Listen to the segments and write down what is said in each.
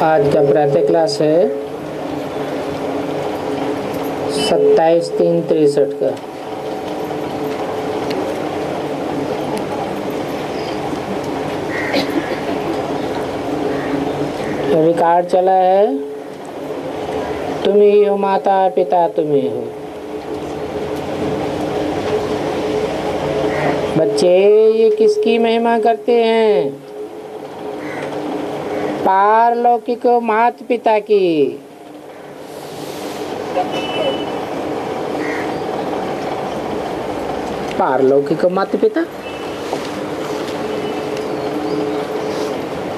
आज का प्रातः क्लास है 27/3/63 का। रिकॉर्ड चला है, तुम ही हो माता पिता, तुम ही हो। बच्चे ये किसकी महिमा करते हैं? पारलौकिक माता पिता की। पारलौकिक माता पिता,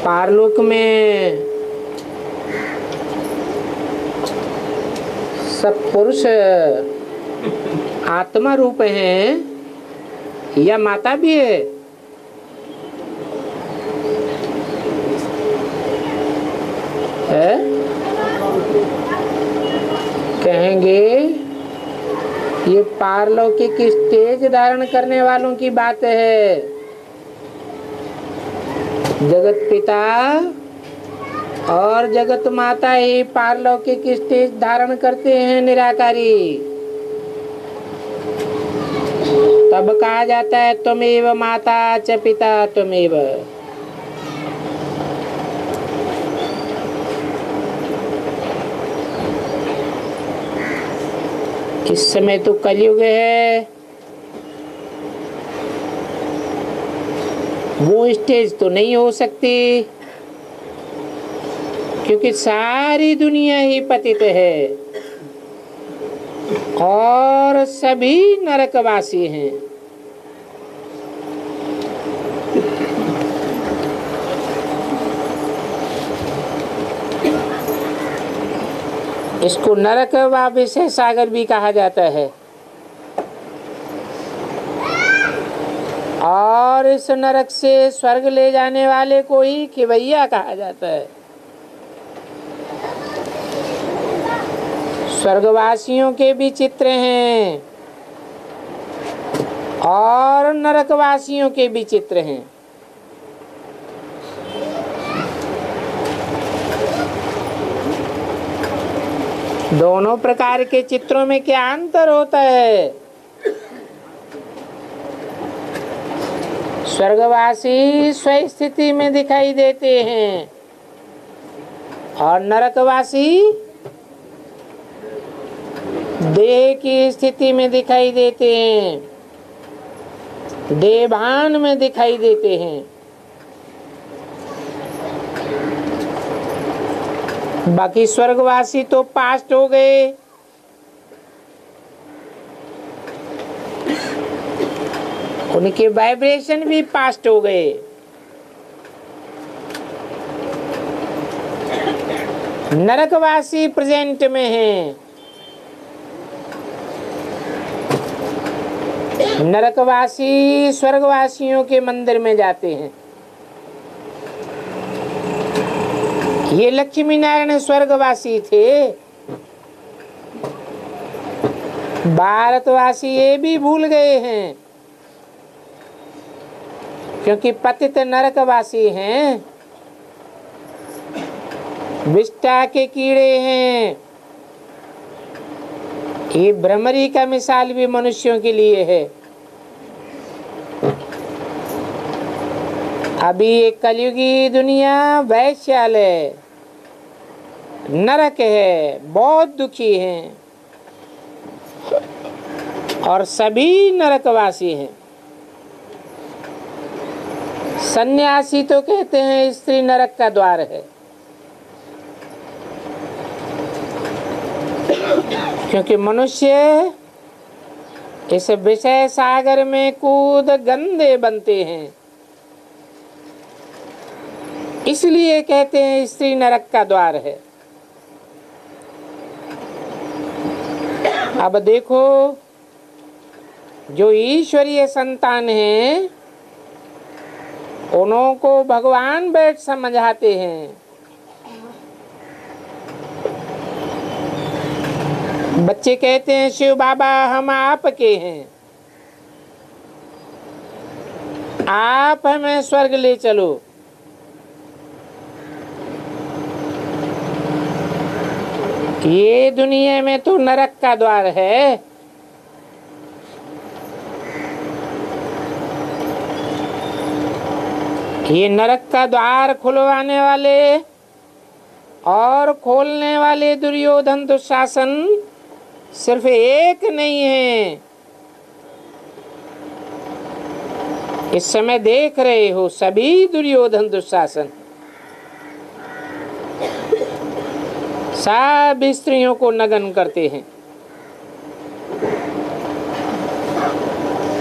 पारलोक में सब पुरुष आत्मा रूप हैं या माता भी है? कहेंगे ये पारलौकिक स्टेज धारण करने वालों की बात है। जगत पिता और जगत माता ही पारलौकिक स्टेज धारण करते हैं, निराकारी। तब कहा जाता है त्वमेव माता च पिता त्वमेव। इस समय तो कलयुग है, वो स्टेज तो नहीं हो सकती, क्योंकि सारी दुनिया ही पतित है और सभी नरकवासी हैं। इसको नरक व विषय सागर भी कहा जाता है। और इस नरक से स्वर्ग ले जाने वाले को ही खिवैया कहा जाता है। स्वर्गवासियों के भी चित्र हैं और नरकवासियों के भी चित्र हैं। दोनों प्रकार के चित्रों में क्या अंतर होता है? स्वर्गवासी स्वस्थिति में दिखाई देते हैं और नरकवासी देह की स्थिति में दिखाई देते हैं, देहभान में दिखाई देते हैं। बाकी स्वर्गवासी तो पास्ट हो गए, उनके वाइब्रेशन भी पास्ट हो गए। नरकवासी प्रेजेंट में हैं। नरकवासी स्वर्गवासियों के मंदिर में जाते हैं। ये लक्ष्मी नारायण स्वर्गवासी थे, भारतवासी ये भी भूल गए हैं, क्योंकि पतित नरकवासी हैं, विष्टा के कीड़े हैं। ये भ्रमरी का मिसाल भी मनुष्यों के लिए है। अभी ये कलयुगी दुनिया वैश्यालय नरक है, बहुत दुखी हैं और सभी नरकवासी हैं। सन्यासी तो कहते हैं स्त्री नरक का द्वार है, क्योंकि मनुष्य इस विषय सागर में कूद गंदे बनते हैं, इसलिए कहते हैं स्त्री नरक का द्वार है। अब देखो, जो ईश्वरीय संतान हैं उन्हों को भगवान बैठ समझाते हैं। बच्चे कहते हैं शिव बाबा हम आपके हैं, आप हमें स्वर्ग ले चलो। ये दुनिया में तो नरक का द्वार है। ये नरक का द्वार खुलवाने वाले और खोलने वाले दुर्योधन दुशासन सिर्फ एक नहीं है। इस समय देख रहे हो सभी दुर्योधन दुशासन सब स्त्रियों को नग्न करते हैं।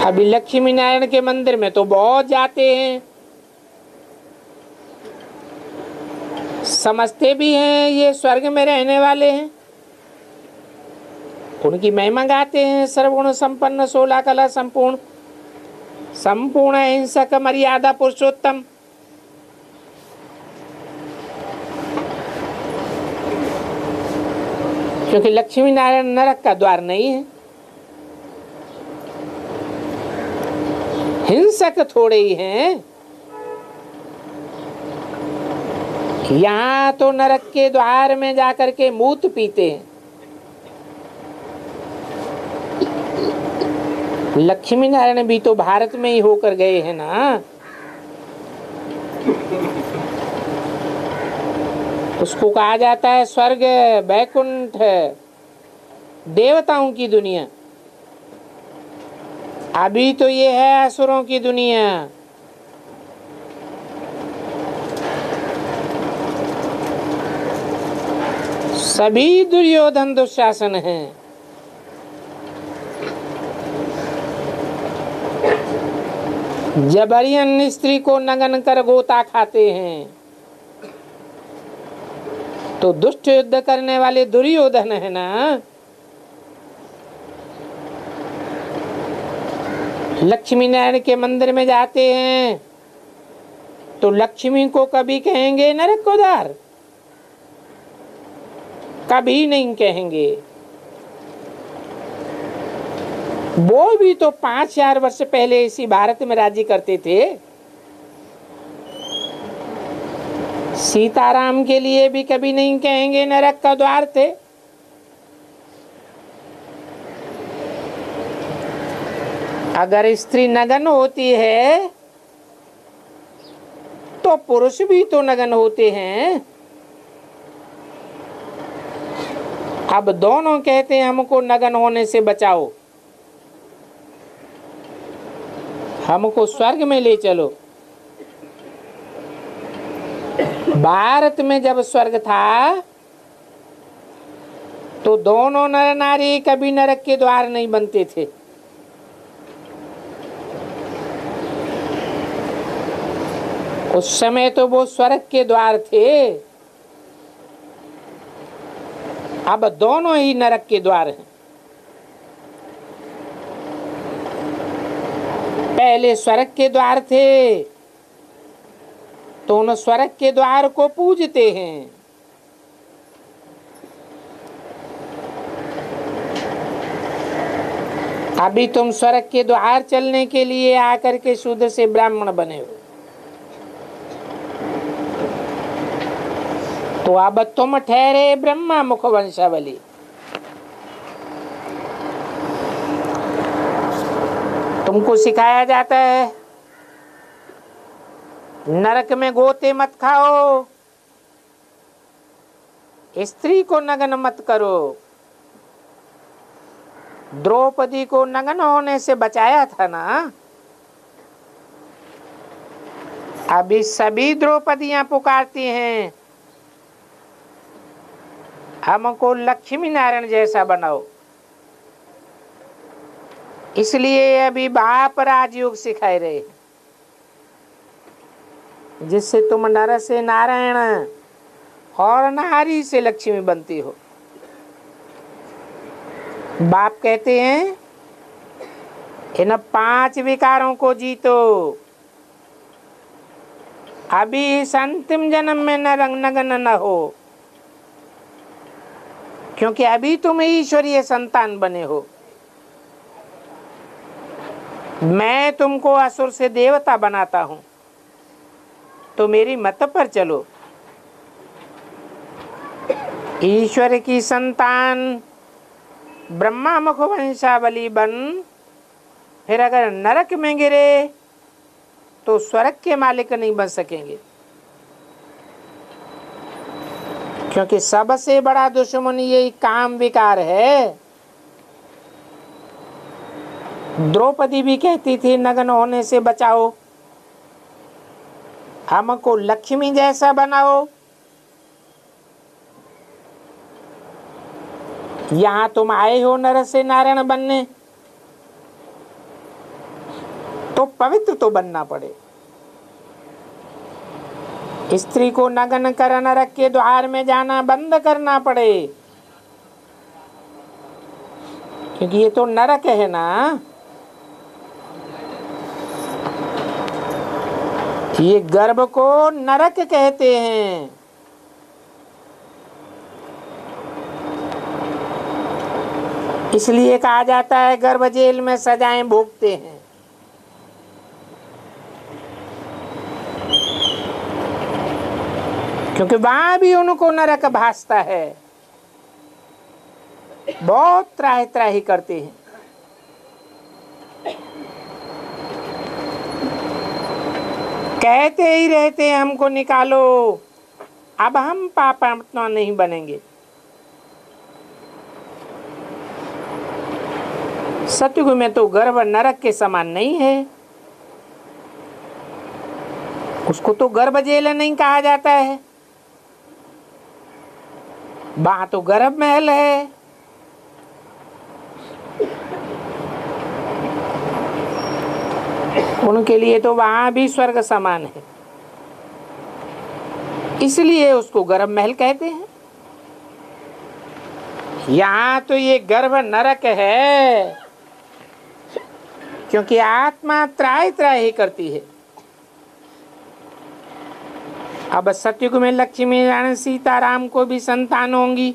अभी लक्ष्मी नारायण के मंदिर में तो बहुत जाते हैं, समझते भी हैं ये स्वर्ग में रहने वाले हैं, उनकी महिमा गाते हैं। सर्वगुण संपन्न 16 कला संपूर्ण संपूर्ण अहिंसक मर्यादा पुरुषोत्तम। क्योंकि लक्ष्मी नारायण नरक का द्वार नहीं है, हिंसक थोड़े ही हैं। यहाँ तो नरक के द्वार में जाकर के मूत पीते हैं। लक्ष्मी नारायण भी तो भारत में ही होकर गए हैं ना। उसको कहा जाता है स्वर्ग, बैकुंठ, देवताओं की दुनिया। अभी तो ये है असुरों की दुनिया। सभी दुर्योधन दुशासन हैं। जबरियन स्त्री को नग्न कर गोता खाते हैं। तो दुष्ट युद्ध करने वाले दुर्योधन है ना। लक्ष्मी नारायण के मंदिर में जाते हैं तो लक्ष्मी को कभी कहेंगे नरक को द्वार? कभी नहीं कहेंगे। वो भी तो 5000 वर्ष पहले इसी भारत में राज्य करते थे। सीताराम के लिए भी कभी नहीं कहेंगे नरक का द्वार थे। अगर स्त्री नग्न होती है तो पुरुष भी तो नग्न होते हैं। अब दोनों कहते हैं हमको नग्न होने से बचाओ, हमको स्वर्ग में ले चलो। भारत में जब स्वर्ग था तो दोनों नर नारी कभी नरक के द्वार नहीं बनते थे। उस समय तो वो स्वर्ग के द्वार थे। अब दोनों ही नरक के द्वार हैं। पहले स्वर्ग के द्वार थे तो उन स्वर्ग के द्वार को पूजते हैं। अभी तुम स्वर्ग के द्वार चलने के लिए आकर के शूद्र से ब्राह्मण बने हो, तो अब तुम ठहरे ब्रह्मा मुख वंशावली। तुमको सिखाया जाता है नरक में गोते मत खाओ, स्त्री को नग्न मत करो। द्रौपदी को नग्न होने से बचाया था ना। अभी सभी द्रौपदियां पुकारती हैं हमको लक्ष्मी नारायण जैसा बनाओ। इसलिए अभी बाप राजयोग सिखाए रहे हैं, जिससे तुम नर से नारायण और नारी से लक्ष्मी बनती हो। बाप कहते हैं इन 5 विकारों को जीतो, अभी इस अंतिम जन्म में नग्न न हो, क्योंकि अभी तुम ईश्वरीय संतान बने हो। मैं तुमको असुर से देवता बनाता हूं, तो मेरी मत पर चलो। ईश्वर की संतान ब्रह्मा मुख वंशावली बन फिर अगर नरक में गिरे तो स्वर्ग के मालिक नहीं बन सकेंगे, क्योंकि सबसे बड़ा दुश्मन यही काम विकार है। द्रौपदी भी कहती थी नग्न होने से बचाओ, हमको लक्ष्मी जैसा बनाओ। यहां तुम आए हो नर से नारायण बनने, तो पवित्र तो बनना पड़े। स्त्री को नग्न कर नरक के द्वार में जाना बंद करना पड़े, क्योंकि ये तो नरक है ना। ये गर्भ को नरक कहते हैं। इसलिए कहा जाता है गर्भ जेल में सजाएं भोगते हैं। क्योंकि वहां भी उनको नरक भासता है, बहुत त्राहि त्राहि करते हैं। कहते ही रहते हैं हमको निकालो, अब हम पापात्मा नहीं बनेंगे। सतयुग में तो गर्भ नरक के समान नहीं है, उसको तो गर्भ जेल नहीं कहा जाता है, वहां तो गर्भ महल है। उनके लिए तो वहां भी स्वर्ग समान है, इसलिए उसको गर्भ महल कहते हैं। यहाँ तो ये गर्भ नरक है, क्योंकि आत्मा त्राहि त्राहि करती है। अब सतयुग में लक्ष्मी नारायण सीताराम को भी संतान होंगी,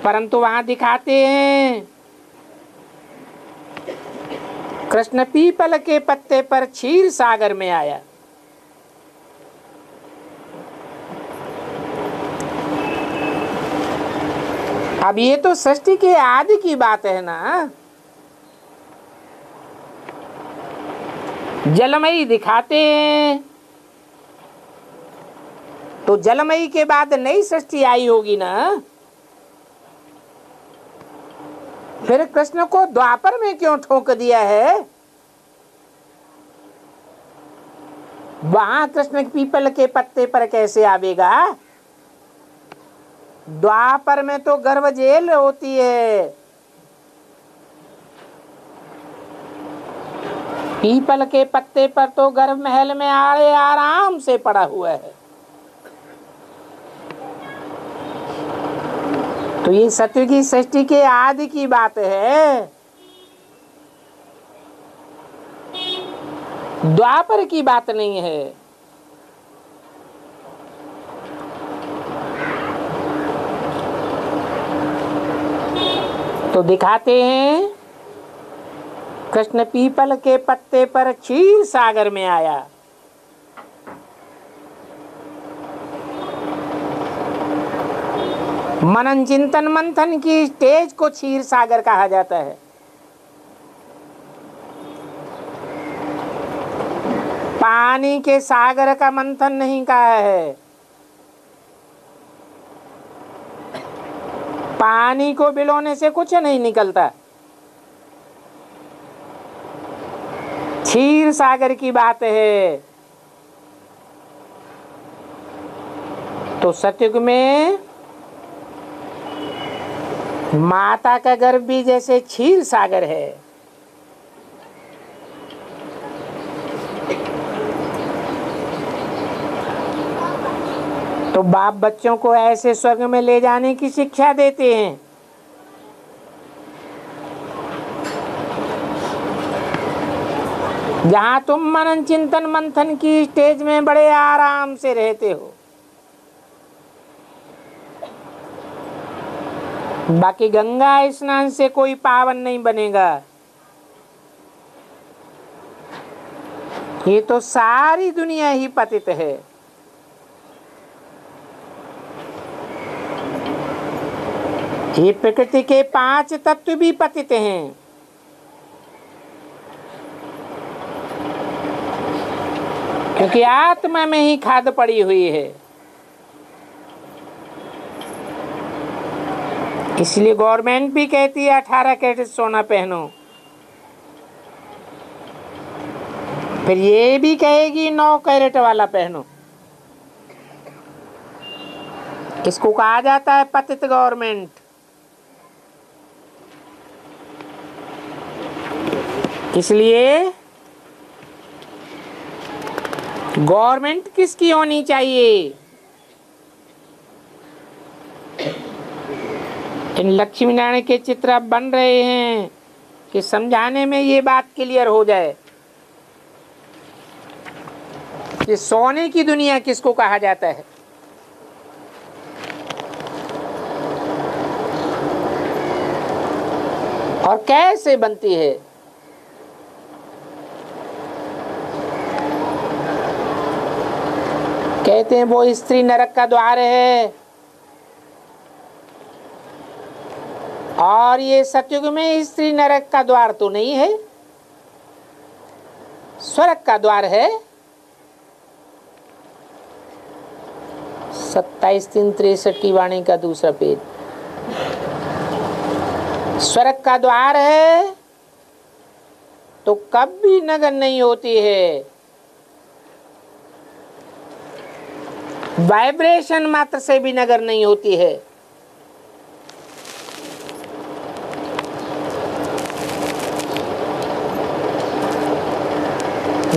परंतु वहां दिखाते हैं कृष्ण पीपल के पत्ते पर क्षीर सागर में आया। अब ये तो सृष्टि के आदि की बात है ना। जलमयी दिखाते हैं तो जलमयी के बाद नई सृष्टि आई होगी ना। फिर कृष्ण को द्वापर में क्यों ठोक दिया है? वहां कृष्ण पीपल के पत्ते पर कैसे आवेगा? द्वापर में तो गर्भ जेल होती है, पीपल के पत्ते पर तो गर्भ महल में आड़े आराम से पड़ा हुआ है। तो ये सत्य की सृष्टि के आदि की बात है, द्वापर की बात नहीं है। तो दिखाते हैं कृष्ण पीपल के पत्ते पर क्षीर सागर में आया। मनन चिंतन मंथन की स्टेज को क्षीर सागर कहा जाता है। पानी के सागर का मंथन नहीं कहा है। पानी को बिलोने से कुछ नहीं निकलता। क्षीर सागर की बात है। तो सतयुग में माता का गर्भ भी जैसे क्षीर सागर है। तो बाप बच्चों को ऐसे स्वर्ग में ले जाने की शिक्षा देते हैं। जहां तुम मनन चिंतन मंथन की स्टेज में बड़े आराम से रहते हो। बाकी गंगा स्नान से कोई पावन नहीं बनेगा। ये तो सारी दुनिया ही पतित है। ये प्रकृति के 5 तत्व भी पतित हैं। क्योंकि आत्मा में ही खाद पड़ी हुई है। इसलिए गवर्नमेंट भी कहती है 18 कैरेट सोना पहनो, फिर ये भी कहेगी 9 कैरेट वाला पहनो। इसको कहा जाता है पतित गवर्नमेंट। इसलिए गवर्नमेंट किसकी होनी चाहिए? इन लक्ष्मी नारायण के चित्र अब बन रहे हैं कि समझाने में ये बात क्लियर हो जाए कि सोने की दुनिया किसको कहा जाता है। और कैसे बनती है। कहते हैं वो स्त्री नरक का द्वार है, और ये सतयुग में स्त्री नरक का द्वार तो नहीं है, स्वर्ग का द्वार है। 27-3-63 की वाणी का दूसरा पेज। स्वर्ग का द्वार है तो कभी नगन नहीं होती है, वाइब्रेशन मात्र से भी नगर नहीं होती है।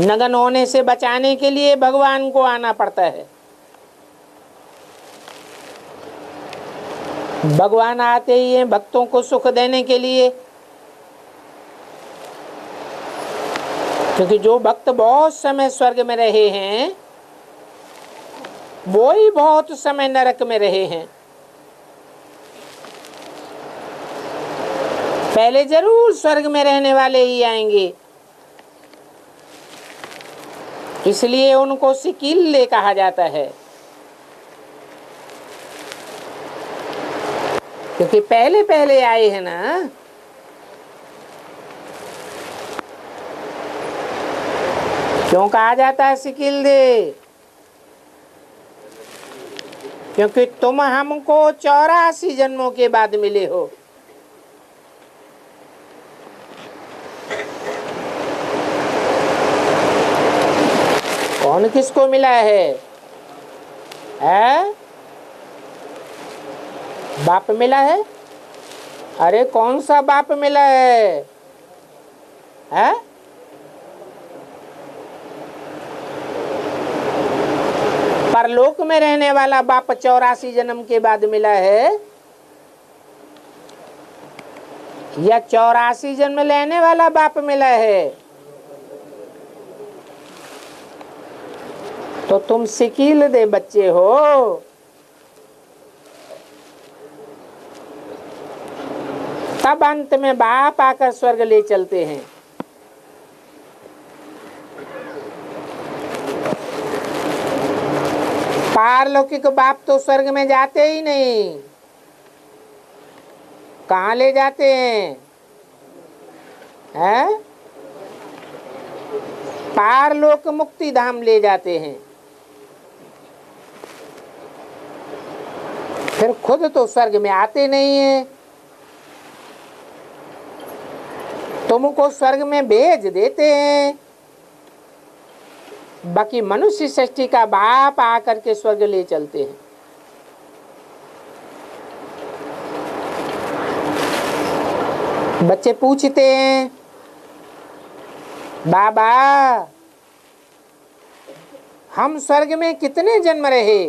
नगन होने से बचाने के लिए भगवान को आना पड़ता है। भगवान आते ही हैं भक्तों को सुख देने के लिए, क्योंकि जो भक्त बहुत समय स्वर्ग में रहे हैं वो ही बहुत समय नरक में रहे हैं। पहले जरूर स्वर्ग में रहने वाले ही आएंगे, इसलिए उनको सिकीले कहा जाता है। क्योंकि पहले पहले आए हैं ना। क्यों कहा जाता है सिकील दे? क्योंकि तुम हमको 84 जन्मों के बाद मिले हो। कौन किसको मिला है? बाप मिला है? अरे कौन सा बाप मिला है? परलोक में रहने वाला बाप 84 जन्म के बाद मिला है, या 84 जन्म लेने वाला बाप मिला है? तो तुम सिकील दे बच्चे हो। तब अंत में बाप आकर स्वर्ग ले चलते हैं। पारलौकिक बाप तो स्वर्ग में जाते ही नहीं। कहाँ ले जाते हैं? पारलोक मुक्ति धाम ले जाते हैं। फिर खुद तो स्वर्ग में आते नहीं है, तुमको स्वर्ग में भेज देते हैं। बाकी मनुष्य सृष्टि का बाप आकर के स्वर्ग ले चलते हैं। बच्चे पूछते हैं, बाबा हम स्वर्ग में कितने जन्म रहे?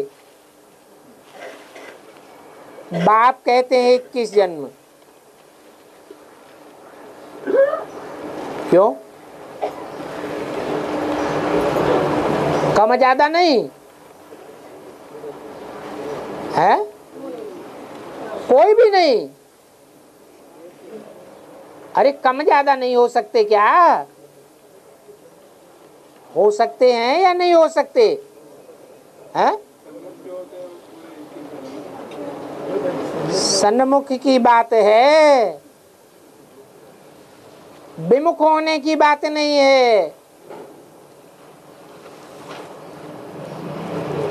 बाप कहते हैं 21 जन्म। क्यों? कम ज्यादा नहीं है? कोई भी नहीं। अरे कम ज्यादा नहीं हो सकते क्या? हो सकते हैं या नहीं हो सकते हैं? सन्मुख की बात है, विमुख होने की बात नहीं है।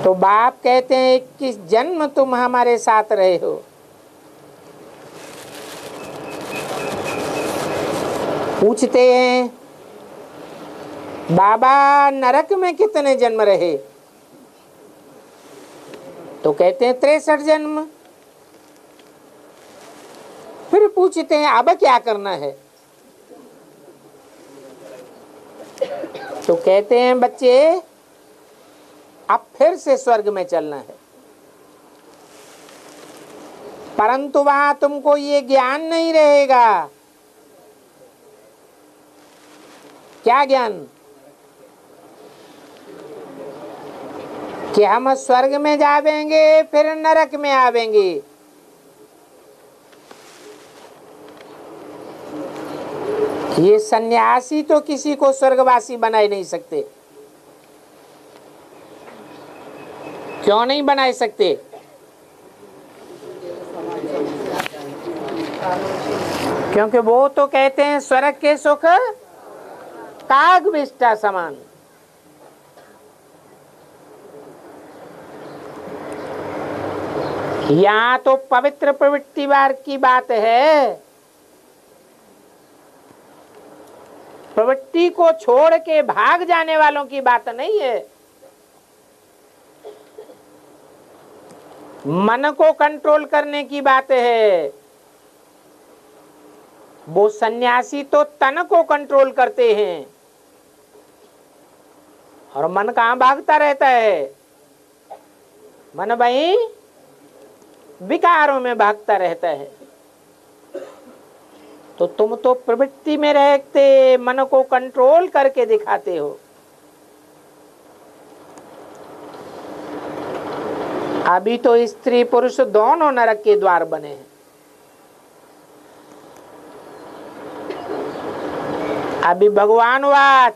तो बाप कहते हैं 21 जन्म तुम हमारे साथ रहे हो, पूछते हैं बाबा नरक में कितने जन्म रहे? तो कहते हैं 63 जन्म। फिर पूछते हैं अब क्या करना है? तो कहते हैं बच्चे अब फिर से स्वर्ग में चलना है, परंतु वहां तुमको ये ज्ञान नहीं रहेगा। क्या ज्ञान? कि हम स्वर्ग में जावेंगे फिर नरक में आवेंगे। ये सन्यासी तो किसी को स्वर्गवासी बना ही नहीं सकते। क्यों नहीं बना सकते? क्योंकि वो तो कहते हैं स्वर्ग के सुख काग विष्टा समान। यहाँ तो पवित्र प्रवृत्ति वार की बात है। प्रवृत्ति को छोड़ के भाग जाने वालों की बात नहीं है। मन को कंट्रोल करने की बात है। वो सन्यासी तो तन को कंट्रोल करते हैं और मन कहाँ भागता रहता है? मन भाई विकारों में भागता रहता है। तो तुम तो प्रवृत्ति में रहते मन को कंट्रोल करके दिखाते हो। अभी तो स्त्री पुरुष दोनों नरक के द्वार बने हैं। अभी भगवान वाच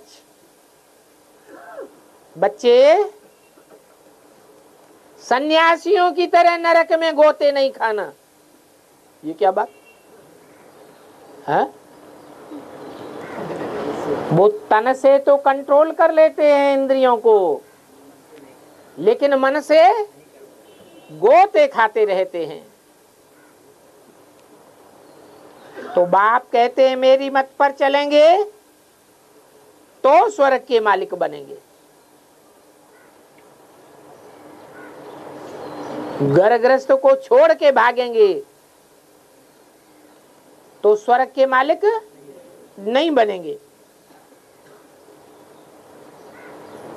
बच्चे सन्यासियों की तरह नरक में गोते नहीं खाना। ये क्या बात है? वो तन से तो कंट्रोल कर लेते हैं इंद्रियों को, लेकिन मन से गोते खाते रहते हैं। तो बाप कहते हैं मेरी मत पर चलेंगे तो स्वर्ग के मालिक बनेंगे। घर गृहस्थ को छोड़ के भागेंगे तो स्वर्ग के मालिक नहीं बनेंगे।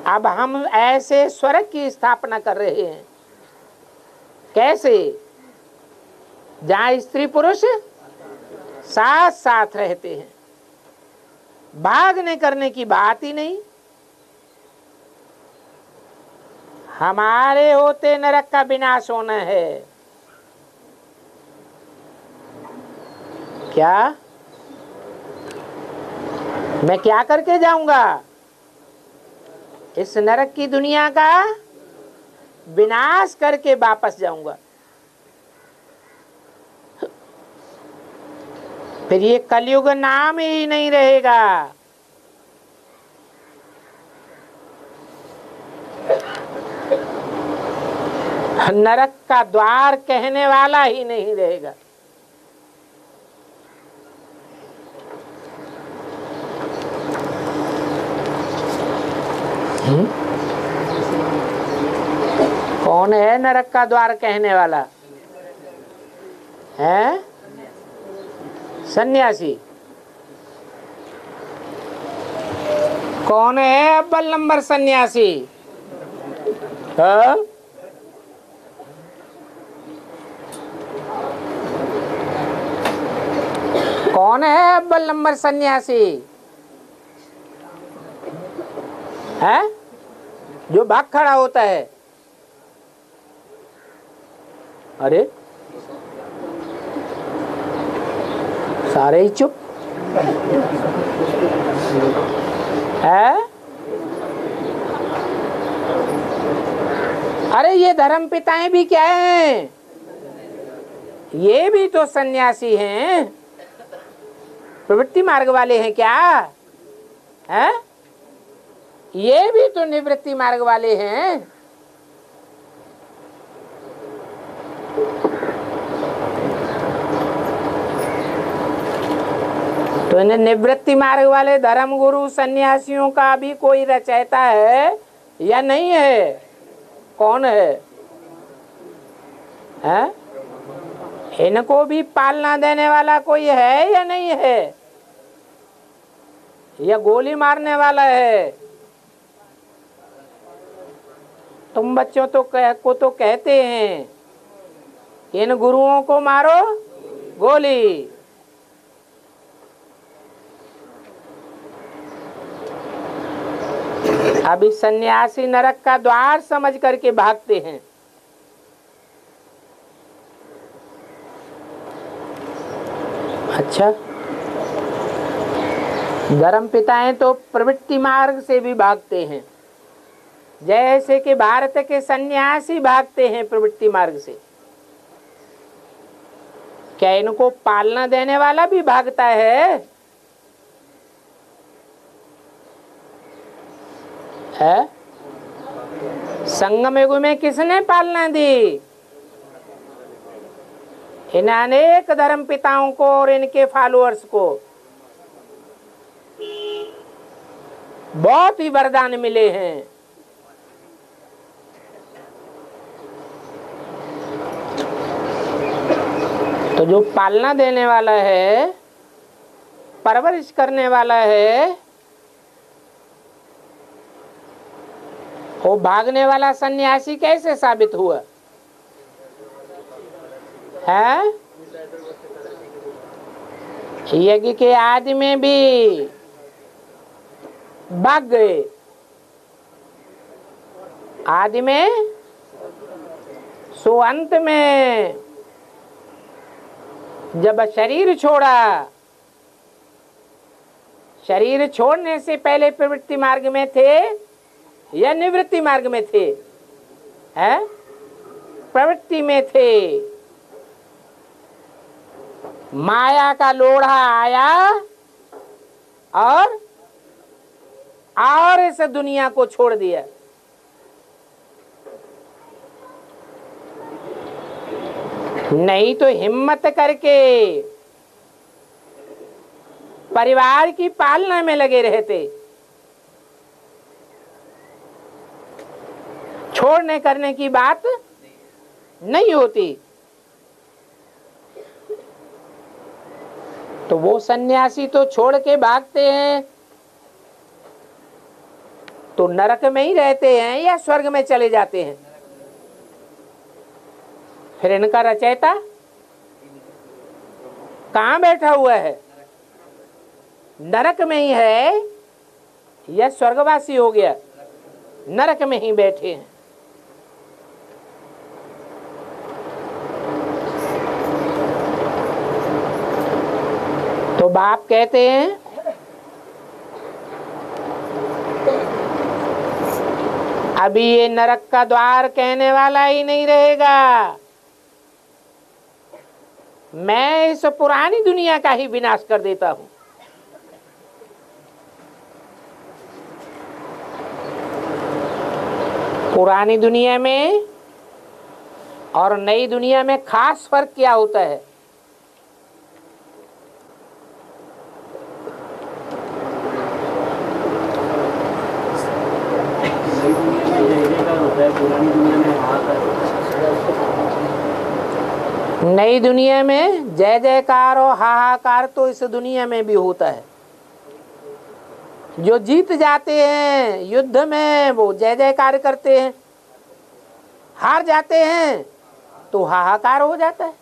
अब हम ऐसे स्वर्ग की स्थापना कर रहे हैं। कैसे? जहां स्त्री पुरुष साथ साथ रहते हैं, भागने करने की बात ही नहीं। हमारे होते नरक का विनाश होना है। क्या मैं क्या करके जाऊंगा? इस नरक की दुनिया का विनाश करके वापस जाऊंगा। फिर ये कलयुग नाम ही नहीं रहेगा। नरक का द्वार कहने वाला ही नहीं रहेगा। कौन है नरक का द्वार कहने वाला? है सन्यासी। कौन है अव्वल नंबर सन्यासी? हाँ? कौन है अव्वल नंबर सन्यासी? है जो भाग खड़ा होता है। अरे सारे ही चुप है। अरे ये धर्म पिताएं भी क्या हैं? ये भी तो सन्यासी हैं, प्रवृत्ति मार्ग वाले हैं क्या है? ये भी तो निवृत्ति मार्ग वाले हैं। तो इन निवृत्ति मार्ग वाले धर्म गुरु सन्यासियों का भी कोई रचयिता है या नहीं है? कौन है? हैं? इनको भी पालना देने वाला कोई है या नहीं है? या गोली मारने वाला है? तुम बच्चों को तो कहते हैं इन गुरुओं को मारो गोली। अभी सन्यासी नरक का द्वार समझ करके भागते हैं। अच्छा, धर्म पिताएं तो प्रवृत्ति मार्ग से भी भागते हैं, जैसे कि भारत के सन्यासी भागते हैं प्रवृत्ति मार्ग से। क्या इनको पालना देने वाला भी भागता है? संगम युग में किसने पालना दी? इन अनेक धर्म पिताओं को और इनके फॉलोअर्स को बहुत ही वरदान मिले हैं। तो जो पालना देने वाला है, परवरिश करने वाला है, वो भागने वाला सन्यासी कैसे साबित हुआ है? यज्ञ के आदि में भी भाग गए, आदि में सो अंत में जब शरीर छोड़ा, शरीर छोड़ने से पहले प्रवृत्ति मार्ग में थे या निवृत्ति मार्ग में थे? हैं? प्रवृत्ति में थे। माया का लोढ़ा आया और इस दुनिया को छोड़ दिया। नहीं तो हिम्मत करके परिवार की पालना में लगे रहते, छोड़ने करने की बात नहीं होती। तो वो सन्यासी तो छोड़ के भागते हैं, तो नरक में ही रहते हैं या स्वर्ग में चले जाते हैं? फिर इनका रचयिता कहाँ बैठा हुआ है? नरक में ही है या स्वर्गवासी हो गया? नरक में ही बैठे हैं। तो बाप कहते हैं अभी ये नरक का द्वार कहने वाला ही नहीं रहेगा, मैं इस पुरानी दुनिया का ही विनाश कर देता हूं। पुरानी दुनिया में और नई दुनिया में खास फर्क क्या होता है? नई दुनिया में जय जयकार और हाहाकार तो इस दुनिया में भी होता है। जो जीत जाते हैं युद्ध में वो जय जयकार करते हैं, हार जाते हैं तो हाहाकार हो जाता है।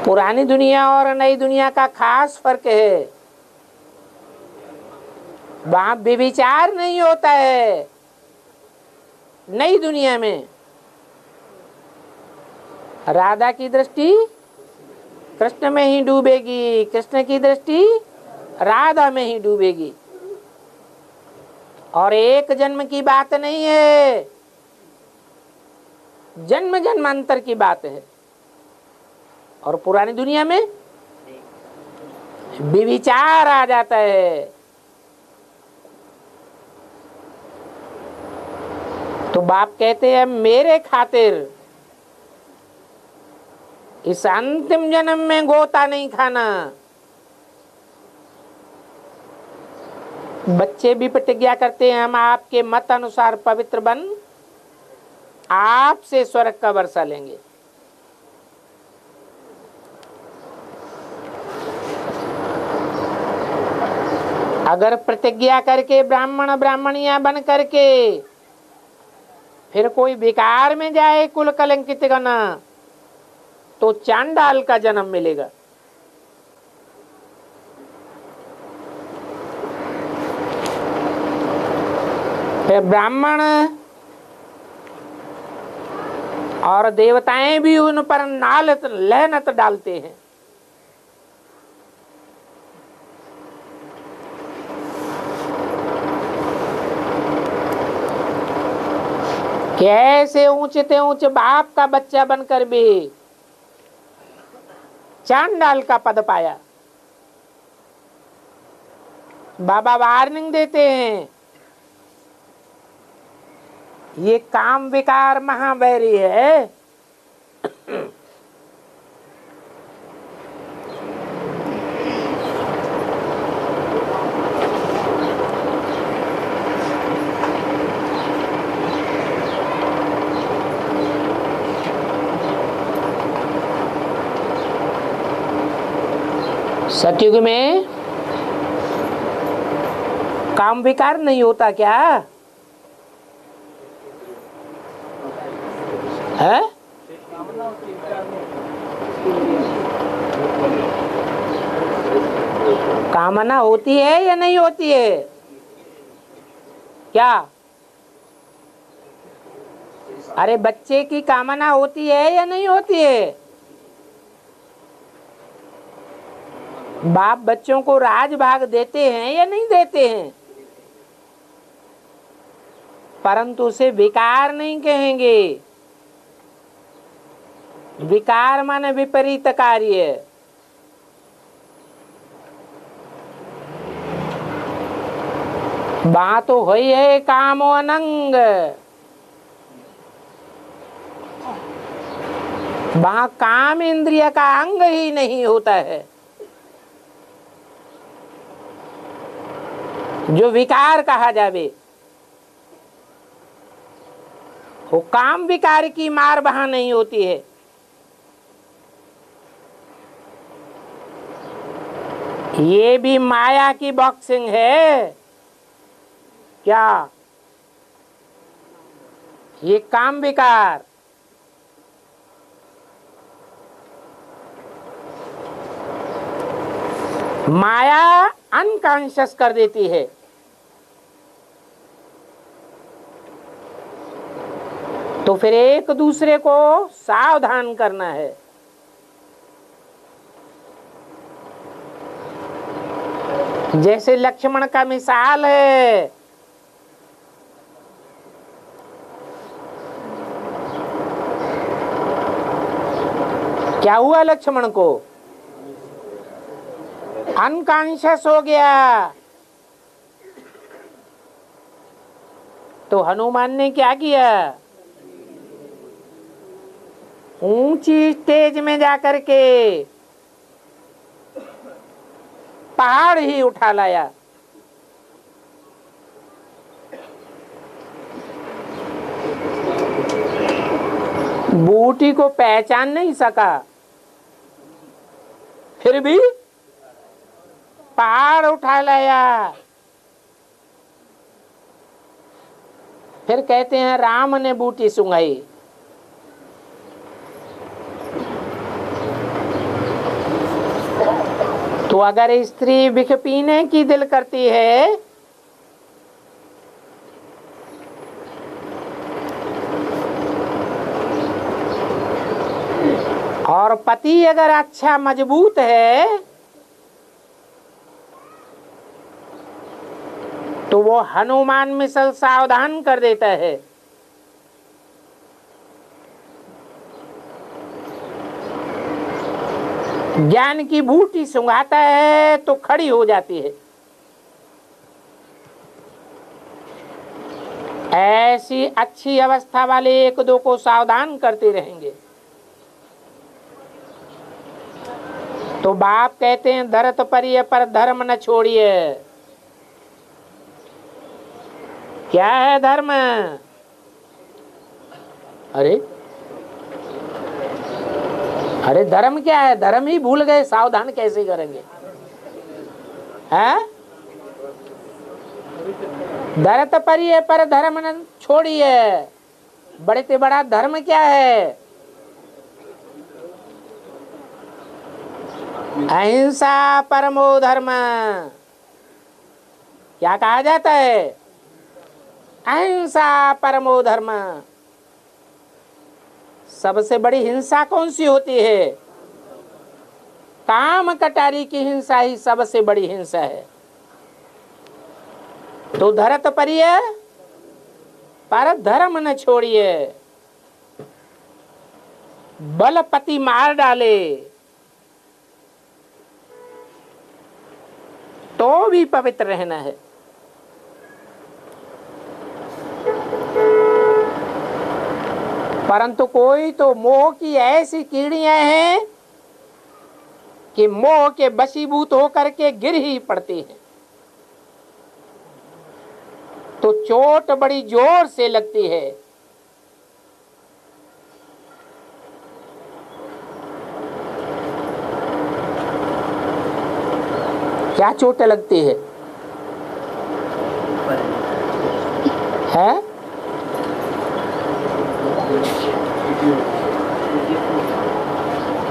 पुरानी दुनिया और नई दुनिया का खास फर्क है, वहां व्यभिचार नहीं होता है। नई दुनिया में राधा की दृष्टि कृष्ण में ही डूबेगी, कृष्ण की दृष्टि राधा में ही डूबेगी। और एक जन्म की बात नहीं है, जन्म जन्मांतर की बात है। और पुरानी दुनिया में विचार आ जाता है। तो बाप कहते हैं मेरे खातिर इस अंतिम जन्म में गोता नहीं खाना। बच्चे भी प्रतिज्ञा करते हैं हम आपके मत अनुसार पवित्र बन आपसे स्वर्ग का वर्षा लेंगे। अगर प्रतिज्ञा करके ब्राह्मण ब्राह्मणियां बन करके फिर कोई विकार में जाए कुल कलंकित गना तो चांडाल का जन्म मिलेगा। फिर ब्राह्मण और देवताएं भी उन पर नालत लहनत डालते हैं। कैसे ऊंचे से ऊंचे बाप का बच्चा बनकर भी चांडाल का पद पाया। बाबा वार्निंग देते हैं ये काम विकार महावैरी है। सतयुग में काम विकार नहीं होता क्या है? कामना होती है या नहीं होती है क्या? अरे बच्चे की कामना होती है या नहीं होती है? बाप बच्चों को राज भाग देते हैं या नहीं देते हैं? परंतु उसे विकार नहीं कहेंगे। विकार माने विपरीत कार्य। बात तो हुई है कामो अनंग, वहां काम इंद्रिय का अंग ही नहीं होता है। जो विकार कहा जावे वो काम विकार की मार वहां नहीं होती है। ये भी माया की बॉक्सिंग है क्या? ये काम विकार माया अनकॉन्शियस कर देती है। तो फिर एक दूसरे को सावधान करना है। जैसे लक्ष्मण का मिसाल है, क्या हुआ लक्ष्मण को? अनकॉन्शियस हो गया। तो हनुमान ने क्या किया? ऊंची स्टेज में जाकर के पहाड़ ही उठा लाया। बूटी को पहचान नहीं सका, फिर भी पहाड़ उठा लाया। फिर कहते हैं राम ने बूटी सुंघाई। तो अगर स्त्री विष पीने की दिल करती है और पति अगर अच्छा मजबूत है तो वो हनुमान मिसल सावधान कर देता है। ज्ञान की बूटी सूंघाता है तो खड़ी हो जाती है। ऐसी अच्छी अवस्था वाले एक दो को सावधान करते रहेंगे। तो बाप कहते हैं धरत परिय पर धर्म न छोड़िए। क्या है धर्म? अरे धर्म क्या है? धर्म ही भूल गए, सावधान कैसे करेंगे? हैं? धरत परिय पर धर्म न छोड़िए। बड़े से बड़ा धर्म क्या है? अहिंसा परमो धर्म। क्या कहा जाता है? अहिंसा परमो धर्म। सबसे बड़ी हिंसा कौन सी होती है? काम कटारी की हिंसा ही सबसे बड़ी हिंसा है। तो धरत परिय पर धर्म न छोड़िए। बलपति मार डाले तो भी पवित्र रहना है। परंतु कोई तो मोह की ऐसी कीड़ियां हैं कि मोह के वशीभूत होकर के गिर ही पड़ती हैं, तो चोट बड़ी जोर से लगती है। क्या चोट लगती है?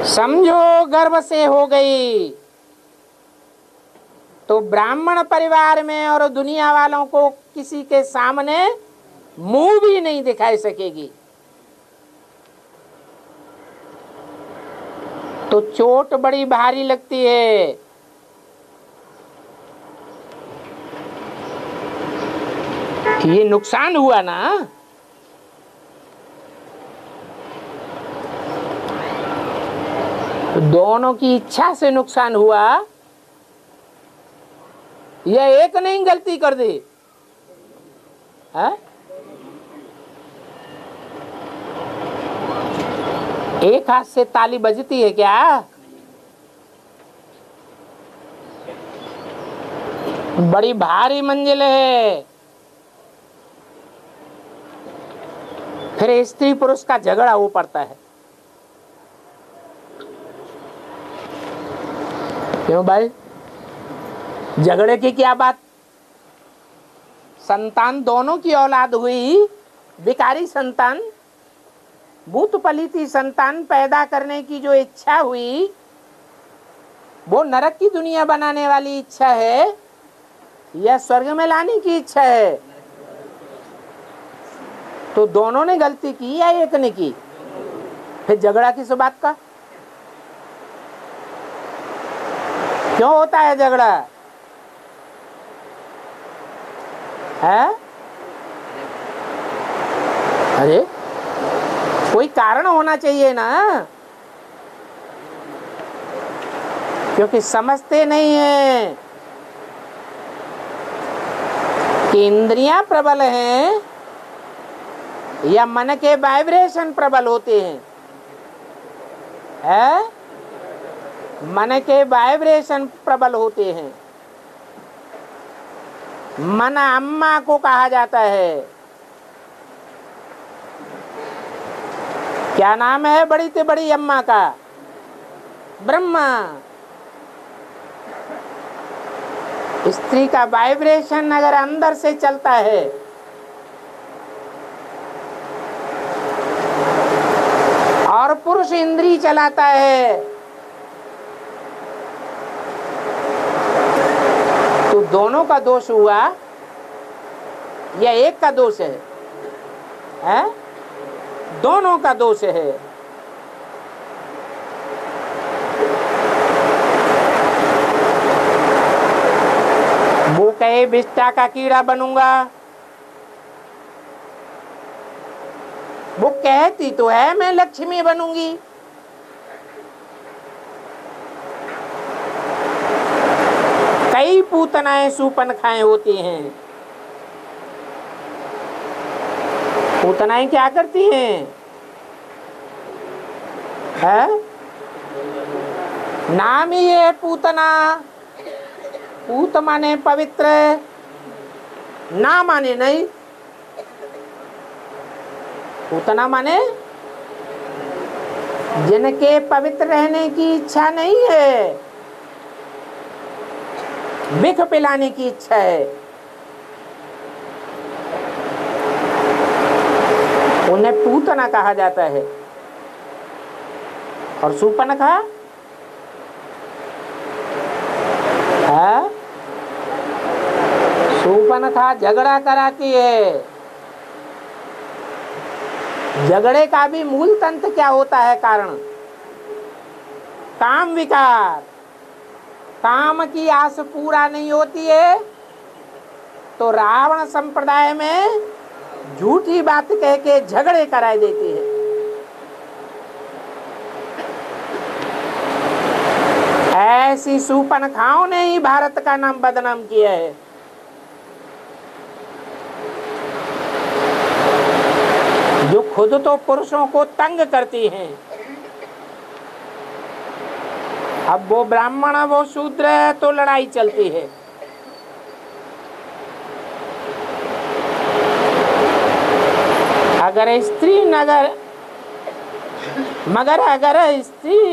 समझो गर्भ से हो गई तो ब्राह्मण परिवार में और दुनिया वालों को किसी के सामने मुंह भी नहीं दिखाई सकेगी। तो चोट बड़ी भारी लगती है। ये नुकसान हुआ ना। दोनों की इच्छा से नुकसान हुआ, यह एक नहीं गलती कर दी है? एक हाथ से ताली बजती है क्या? बड़ी भारी मंजिल है। फिर स्त्री पुरुष का झगड़ा हो पड़ता है। क्यों भाई? झगड़े की क्या बात? संतान दोनों की औलाद हुई, विकारी संतान, भूत पलीती संतान पैदा करने की जो इच्छा हुई वो नरक की दुनिया बनाने वाली इच्छा है या स्वर्ग में लाने की इच्छा है? तो दोनों ने गलती की या एक ने की? फिर झगड़ा किस बात का? क्यों होता है झगड़ा? है? अरे कोई कारण होना चाहिए ना, क्योंकि समझते नहीं है कि इंद्रियां प्रबल हैं या मन के वाइब्रेशन प्रबल होते हैं। है? मन के वाइब्रेशन प्रबल होते हैं। मन अम्मा को कहा जाता है। क्या नाम है बड़ी से बड़ी अम्मा का? ब्रह्मा। स्त्री का वाइब्रेशन अगर अंदर से चलता है और पुरुष इंद्री चलाता है तो दोनों का दोष हुआ या एक का दोष है? हैं? दोनों का दोष है। वो कहे विष्टा का कीड़ा बनूंगा, वो कहती तो है मैं लक्ष्मी बनूंगी, पूतनाएं सूपनखाएं होती हैं। पूतनाएं क्या करती हैं? है नाम ही है पूतना। पूत माने पवित्र, ना माने नहीं। पूतना माने जिनके पवित्र रहने की इच्छा नहीं है, विख पिलाने की इच्छा है, उन्हें पूतना कहा जाता है। और सूपनखा है, सूपनखा झगड़ा कराती है। झगड़े का भी मूल तंत्र क्या होता है? कारण काम विकार। काम की आस पूरा नहीं होती है तो रावण संप्रदाय में झूठी बात कह के झगड़े कराई देती है। ऐसी सूपनखाओं ने ही भारत का नाम बदनाम किया है। जो खुद तो पुरुषों को तंग करती हैं, अब वो ब्राह्मण वो शूद्र है तो लड़ाई चलती है। अगर स्त्री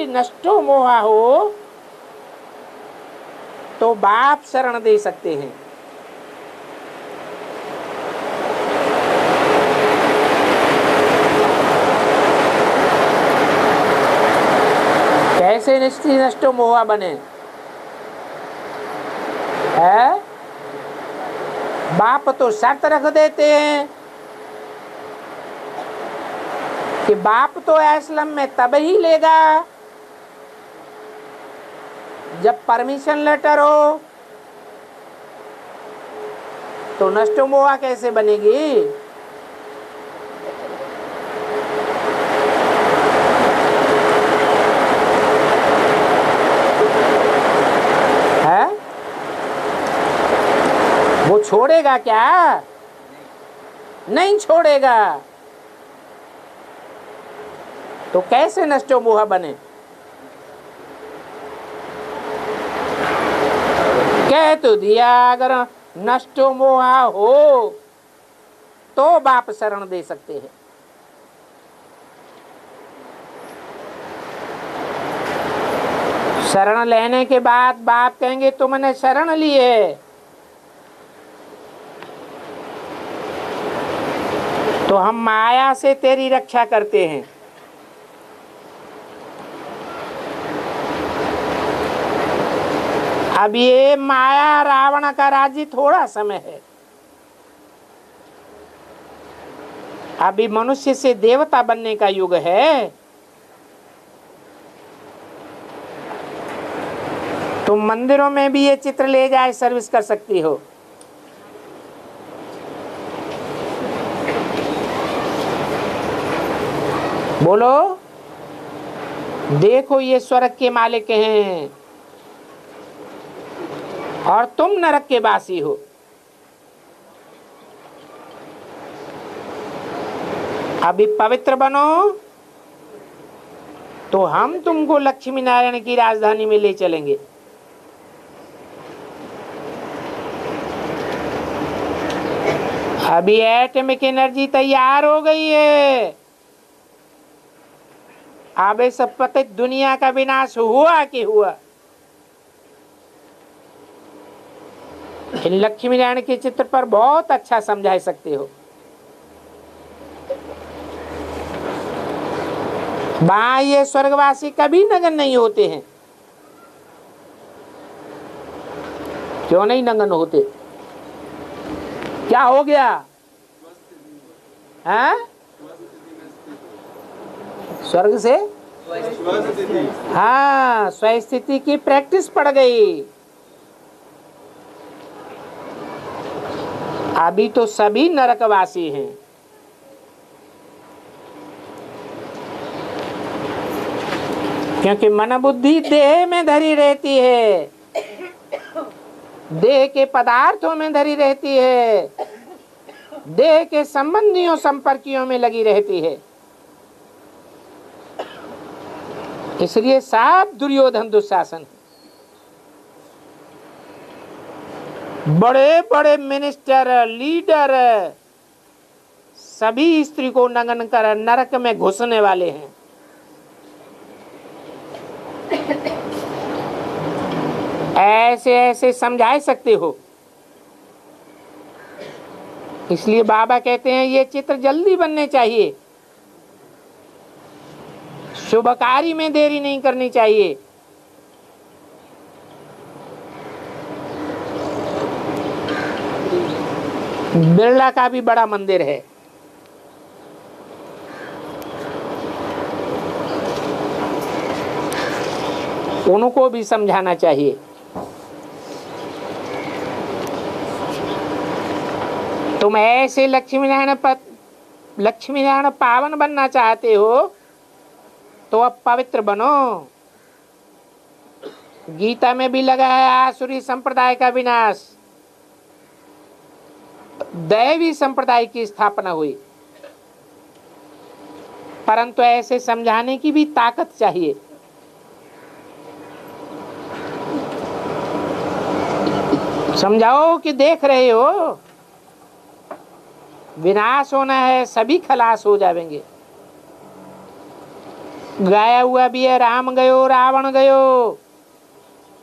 नष्टो मोहा हो तो बाप शरण दे सकते हैं। कैसे स्त्री नष्टो मोहा बने? है बाप तो शर्त रख देते हैं कि बाप तो एस्लम में तब ही लेगा जब परमिशन लेटर हो। तो नष्टो मोहा कैसे बनेगी? है वो छोड़ेगा क्या? नहीं छोड़ेगा। तो कैसे नष्टो मोहा बने? कह तो दिया अगर नष्टो मोहा हो तो बाप शरण दे सकते हैं। शरण लेने के बाद बाप कहेंगे तुमने शरण ली है तो हम माया से तेरी रक्षा करते हैं। अब ये माया रावण का राज्य थोड़ा समय है। अभी मनुष्य से देवता बनने का युग है। तुम मंदिरों में भी ये चित्र ले जाए सर्विस कर सकती हो। बोलो देखो ये स्वर्ग के मालिक हैं और तुम नरक के वासी हो। अभी पवित्र बनो तो हम तुमको लक्ष्मी नारायण की राजधानी में ले चलेंगे। अभी एटॉमिक एनर्जी तैयार हो गई है। अब इस पतित दुनिया का विनाश हुआ कि हुआ। लक्ष्मी नारायण के चित्र पर बहुत अच्छा समझा सकते हो। वहां ये स्वर्गवासी कभी नगन नहीं होते हैं। क्यों नहीं नगन होते? क्या हो गया? हैं? स्वर्ग से हाँ स्वस्थिति की प्रैक्टिस पड़ गई। अभी तो सभी नरकवासी हैं। क्योंकि मन बुद्धि देह में धरी रहती है। देह के पदार्थों में धरी रहती है, देह के संबंधियों संपर्कियों में लगी रहती है। इसलिए सब दुर्योधन दुशासन, बड़े बड़े मिनिस्टर लीडर सभी स्त्री को नंगन कर नरक में घुसने वाले हैं। ऐसे ऐसे समझा सकते हो। इसलिए बाबा कहते हैं ये चित्र जल्दी बनने चाहिए, शुभ कार्य में देरी नहीं करनी चाहिए। बिरला का भी बड़ा मंदिर है, उनको भी समझाना चाहिए। तुम ऐसे लक्ष्मी नारायण पावन बनना चाहते हो तो अब पवित्र बनो। गीता में भी लगा है आसुरी संप्रदाय का विनाश, दैवी संप्रदाय की स्थापना हुई। परंतु ऐसे समझाने की भी ताकत चाहिए। समझाओ कि देख रहे हो विनाश होना है, सभी खलास हो जाएंगे। गाया हुआ भी है, राम गयो रावण गयो,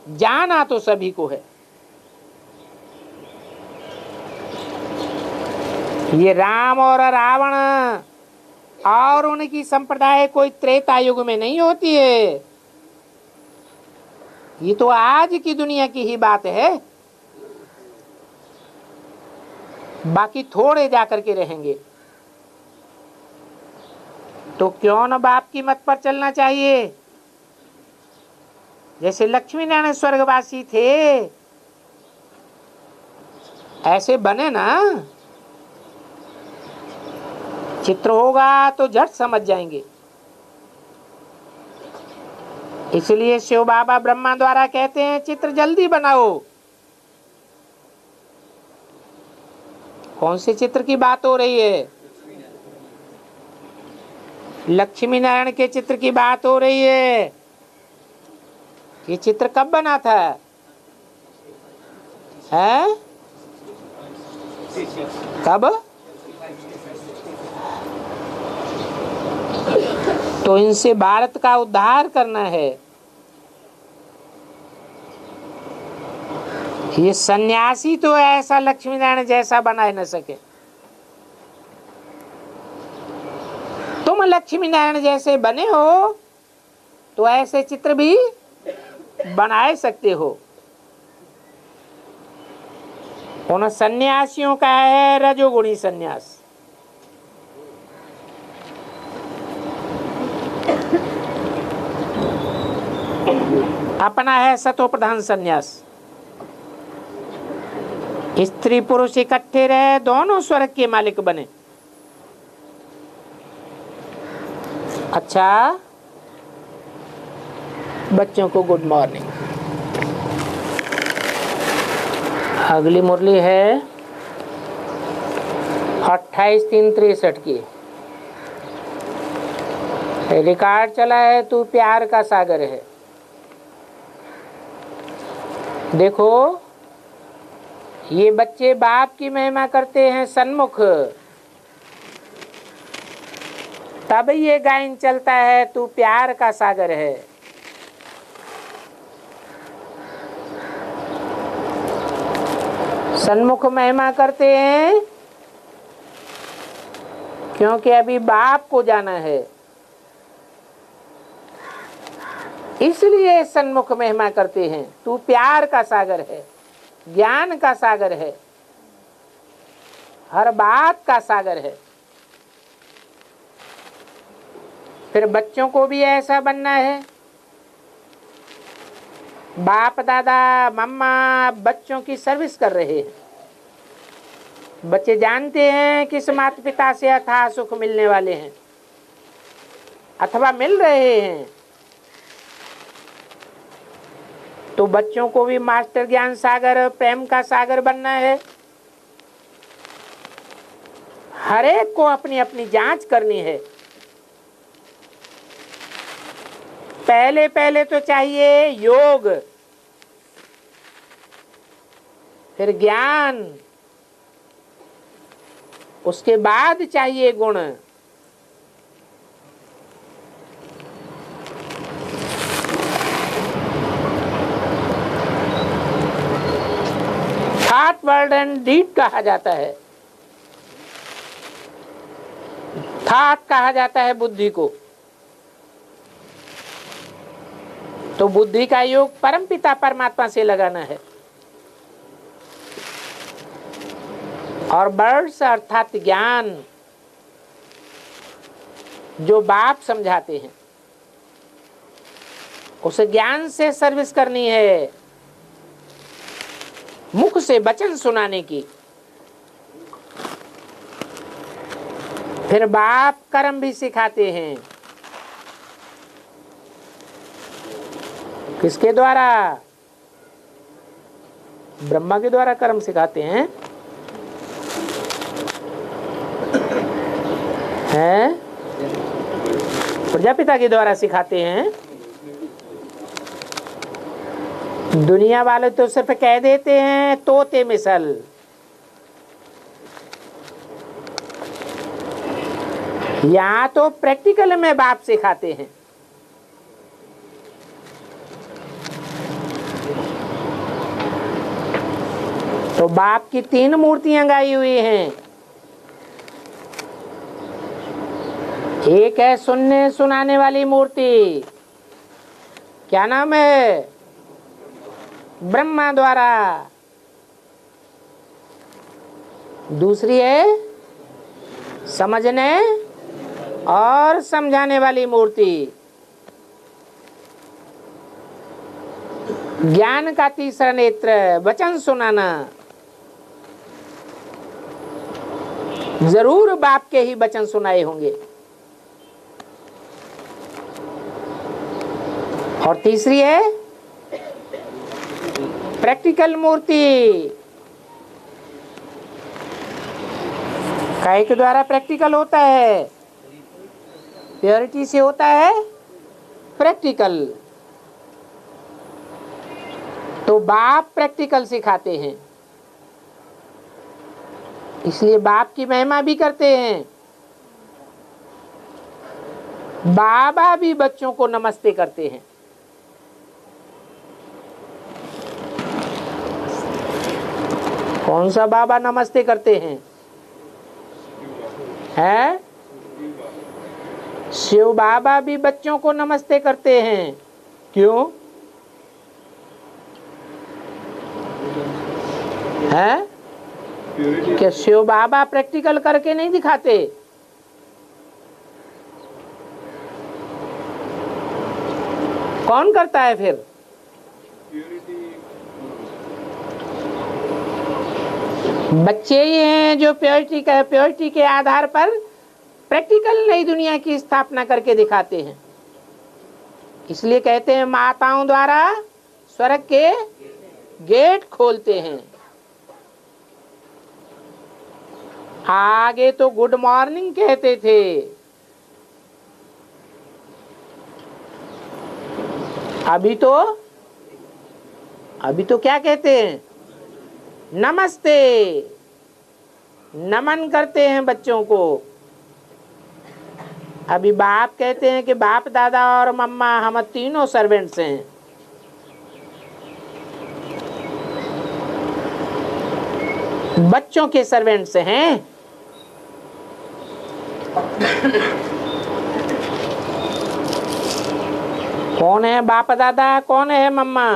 जाना तो सभी को है। ये राम और रावण और उनकी संप्रदाय कोई त्रेता युग में नहीं होती है, ये तो आज की दुनिया की ही बात है। बाकी थोड़े जाकर के रहेंगे। तो क्यों न बाप की मत पर चलना चाहिए। जैसे लक्ष्मी नारायण स्वर्गवासी थे ऐसे बने ना। चित्र होगा तो झट समझ जाएंगे। इसलिए शिव बाबा ब्रह्मा द्वारा कहते हैं चित्र जल्दी बनाओ। कौन से चित्र की बात हो रही है? लक्ष्मी नारायण के चित्र की बात हो रही है। ये चित्र कब बना था? है कब? तो इनसे भारत का उद्धार करना है। ये सन्यासी तो ऐसा लक्ष्मी नारायण जैसा बना न सके। तुम लक्ष्मी नारायण जैसे बने हो तो ऐसे चित्र भी बनाए सकते हो। उन सन्यासियों का है रजोगुणी सन्यास। अपना है सतो प्रधान सन्यास। स्त्री पुरुष इकट्ठे रहे, दोनों स्वर्ग के मालिक बने। अच्छा, बच्चों को गुड मॉर्निंग। अगली मुरली है 28/3/63 की। रिकॉर्ड चला है तू प्यार का सागर है। देखो ये बच्चे बाप की महिमा करते हैं सन्मुख, तब ये गायन चलता है तू प्यार का सागर है। सन्मुख महिमा करते हैं क्योंकि अभी बाप को जाना है, इसलिए सन्मुख महिमा करते हैं। तू प्यार का सागर है, ज्ञान का सागर है, हर बात का सागर है। फिर बच्चों को भी ऐसा बनना है। बाप दादा मम्मा बच्चों की सर्विस कर रहे हैं। बच्चे जानते हैं किस माता पिता से अथाह सुख मिलने वाले हैं अथवा मिल रहे हैं। तो बच्चों को भी मास्टर ज्ञान सागर, प्रेम का सागर बनना है। हर एक को अपनी अपनी जांच करनी है। पहले पहले तो चाहिए योग, फिर ज्ञान, उसके बाद चाहिए गुण। थॉट, वर्ड एंड डीड कहा जाता है। थॉट कहा जाता है बुद्धि को। तो बुद्धि का योग परमपिता परमात्मा से लगाना है। और वर्ड्स अर्थात ज्ञान, जो बाप समझाते हैं, उसे ज्ञान से सर्विस करनी है, मुख से वचन सुनाने की। फिर बाप कर्म भी सिखाते हैं। किसके द्वारा? ब्रह्मा के द्वारा कर्म सिखाते हैं। प्रजापिता के द्वारा सिखाते हैं। दुनिया वाले तो सिर्फ कह देते हैं तोते मिसल। यहाँ तो प्रैक्टिकल में बाप सिखाते हैं। तो बाप की 3 मूर्तियां गाई हुई हैं। एक है सुनने सुनाने वाली मूर्ति, क्या नाम है? ब्रह्मा द्वारा। दूसरी है समझने और समझाने वाली मूर्ति, ज्ञान का तीसरा नेत्र, वचन सुनाना। जरूर बाप के ही वचन सुनाए होंगे। और तीसरी है प्रैक्टिकल मूर्ति, काय के द्वारा प्रैक्टिकल होता है? प्योरिटी से होता है प्रैक्टिकल। तो बाप प्रैक्टिकल सिखाते हैं, इसलिए बाप की महिमा भी करते हैं। बाबा भी बच्चों को नमस्ते करते हैं। कौन सा बाबा नमस्ते करते हैं? हैं? शिव बाबा भी बच्चों को नमस्ते करते हैं। क्यों? हैं? क्या शिव बाबा प्रैक्टिकल करके नहीं दिखाते? कौन करता है फिर? बच्चे ही हैं जो प्योरिटी के आधार पर प्रैक्टिकल नई दुनिया की स्थापना करके दिखाते हैं। इसलिए कहते हैं माताओं द्वारा स्वर्ग के गेट खोलते हैं। आगे तो गुड मॉर्निंग कहते थे, अभी तो क्या कहते हैं? नमस्ते, नमन करते हैं बच्चों को। अभी बाप कहते हैं कि बाप दादा और मम्मा हम तीनों सर्वेंट्स हैं। बच्चों के सर्वेंट्स हैं। कौन है बाप दादा, कौन है मम्मा?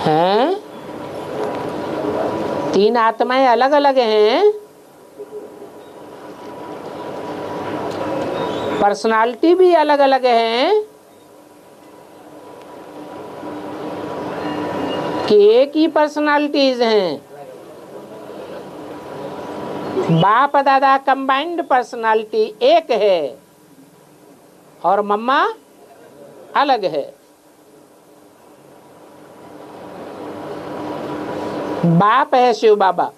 हैं? 3 आत्माएं अलग अलग हैं, पर्सनालिटी भी अलग अलग हैं, कि एक ही पर्सनालिटीज हैं। बाप दादा कंबाइंड पर्सनालिटी एक है। और मम्मा अलग है। बाप है शिव बाबा,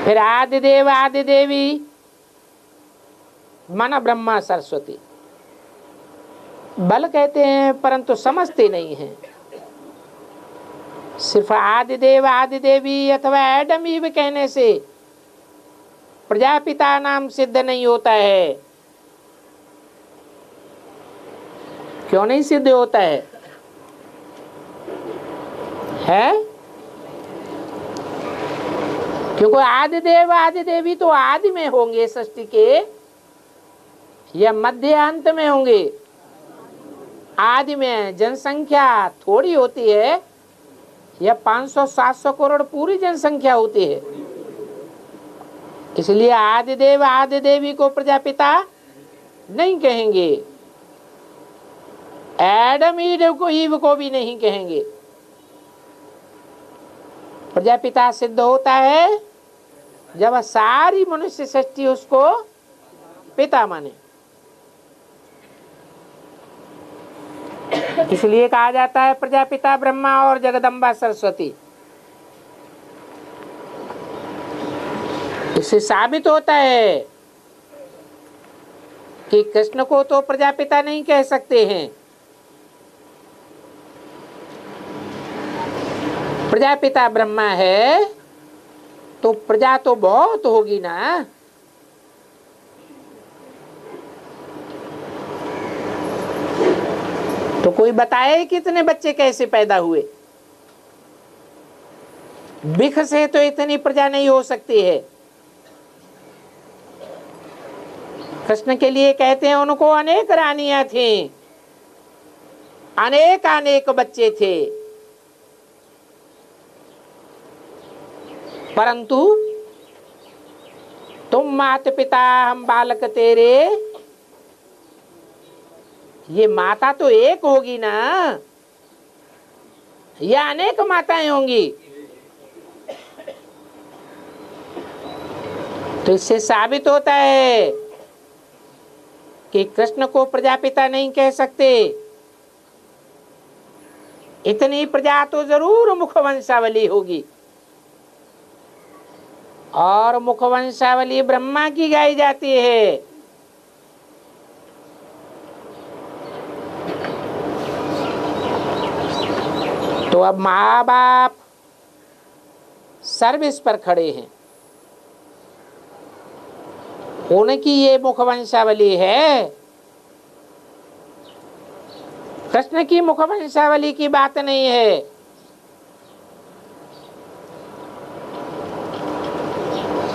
फिर आदिदेव आदि देवी मन ब्रह्मा सरस्वती। बल कहते हैं परंतु समझते नहीं हैं। सिर्फ आदिदेव आदि देवी अथवा एडम ईव कहने से प्रजापिता नाम सिद्ध नहीं होता है। क्यों नहीं सिद्ध होता है? क्योंकि आदिदेव आदि देवी तो आदि में होंगे सृष्टि के, या मध्य अंत में होंगे? आदि में। जनसंख्या थोड़ी होती है या 500-700 करोड़ पूरी जनसंख्या होती है। इसलिए आदिदेव आदि देवी को प्रजापिता नहीं कहेंगे, एडम ईव को भी नहीं कहेंगे। प्रजापिता सिद्ध होता है जब सारी मनुष्य सृष्टि उसको पिता माने। इसलिए कहा जाता है प्रजापिता ब्रह्मा और जगदम्बा सरस्वती। इससे साबित होता है कि कृष्ण को तो प्रजापिता नहीं कह सकते हैं। प्रजापिता ब्रह्मा है तो प्रजा तो बहुत होगी ना। तो कोई बताए कितने बच्चे कैसे पैदा हुए? बिख से तो इतनी प्रजा नहीं हो सकती है। कृष्ण के लिए कहते हैं उनको अनेक रानियां थी, अनेक अनेक बच्चे थे, परंतु तुम माता पिता हम बालक तेरे, ये माता तो एक होगी ना, या अनेक माताएं होंगी? तो इससे साबित होता है कि कृष्ण को प्रजापिता नहीं कह सकते। इतनी प्रजा तो जरूर मुखवंशावली होगी, और मुखवंशावली ब्रह्मा की गाई जाती है। तो अब माँ बाप सर्विस पर खड़े हैं, उनकी ये मुखवंशावली है। कृष्ण की मुखवंशावली की बात नहीं है।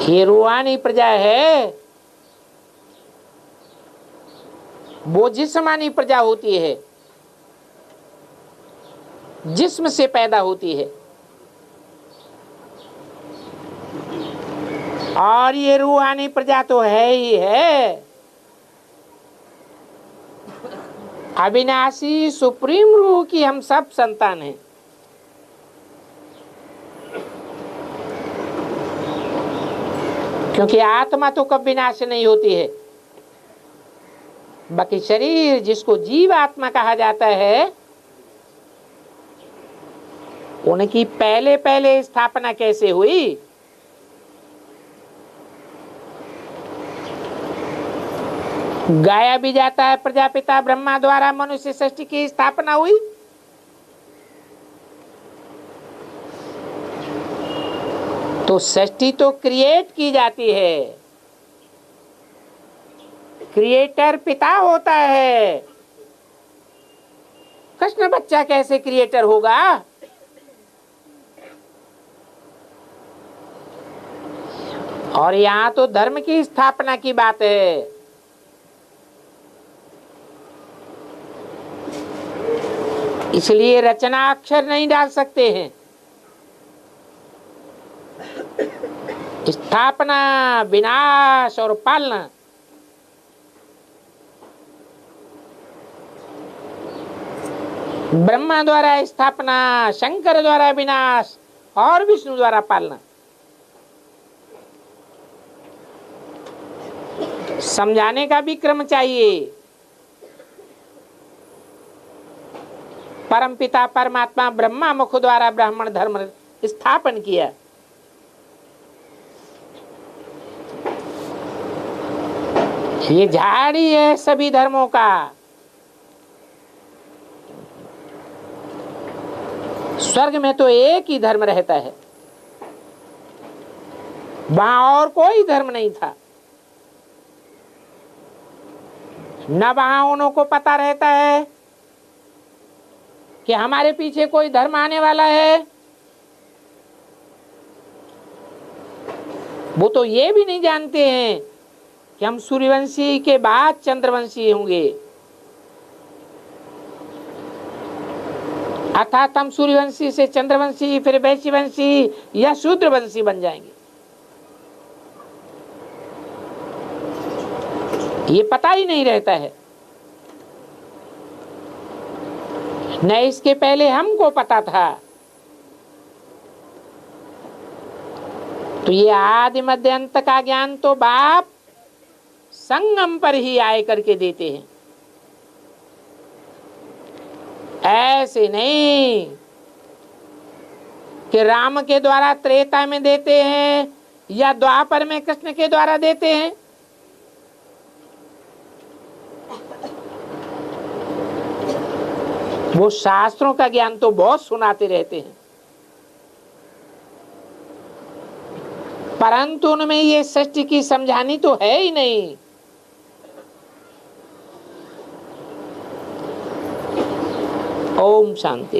ये रूहानी प्रजा है, वो जिस्मानी प्रजा होती है, जिस्म से पैदा होती है। और ये रूहानी प्रजा तो है ही है, अविनाशी सुप्रीम रूह की हम सब संतान हैं। क्योंकि आत्मा तो कभी विनाश नहीं होती है, बाकी शरीर जिसको जीव आत्मा कहा जाता है, उनकी पहले पहले स्थापना कैसे हुई? गाया भी जाता है प्रजापिता ब्रह्मा द्वारा मनुष्य सृष्टि की स्थापना हुई। तो सृष्टि तो क्रिएट की जाती है, क्रिएटर पिता होता है। कृष्ण बच्चा कैसे क्रिएटर होगा? और यहाँ तो धर्म की स्थापना की बात है। इसलिए रचना अक्षर नहीं डाल सकते हैं। स्थापना, विनाश और पालना, ब्रह्मा द्वारा स्थापना, शंकर द्वारा विनाश और विष्णु द्वारा पालना। समझाने का भी क्रम चाहिए। परमपिता परमात्मा ब्रह्मा मुख द्वारा ब्राह्मण धर्म स्थापन किया। ये झाड़ी है सभी धर्मों का। स्वर्ग में तो एक ही धर्म रहता है, वहां और कोई धर्म नहीं था। न वहां उन्हों को पता रहता है कि हमारे पीछे कोई धर्म आने वाला है। वो तो ये भी नहीं जानते हैं कि हम सूर्यवंशी के बाद चंद्रवंशी होंगे, अर्थात हम सूर्यवंशी से चंद्रवंशी, फिर वैश्यवंशी या शूद्रवंशी बन जाएंगे। ये पता ही नहीं रहता है। न इसके पहले हमको पता था। तो ये आदि मध्य अंत का ज्ञान तो बाप संगम पर ही आए करके देते हैं, ऐसे नहीं कि राम के द्वारा त्रेता में देते हैं या द्वापर में कृष्ण के द्वारा देते हैं। वो शास्त्रों का ज्ञान तो बहुत सुनाते रहते हैं, परंतु उनमें ये सृष्टि की समझानी तो है ही नहीं। ओम शांति।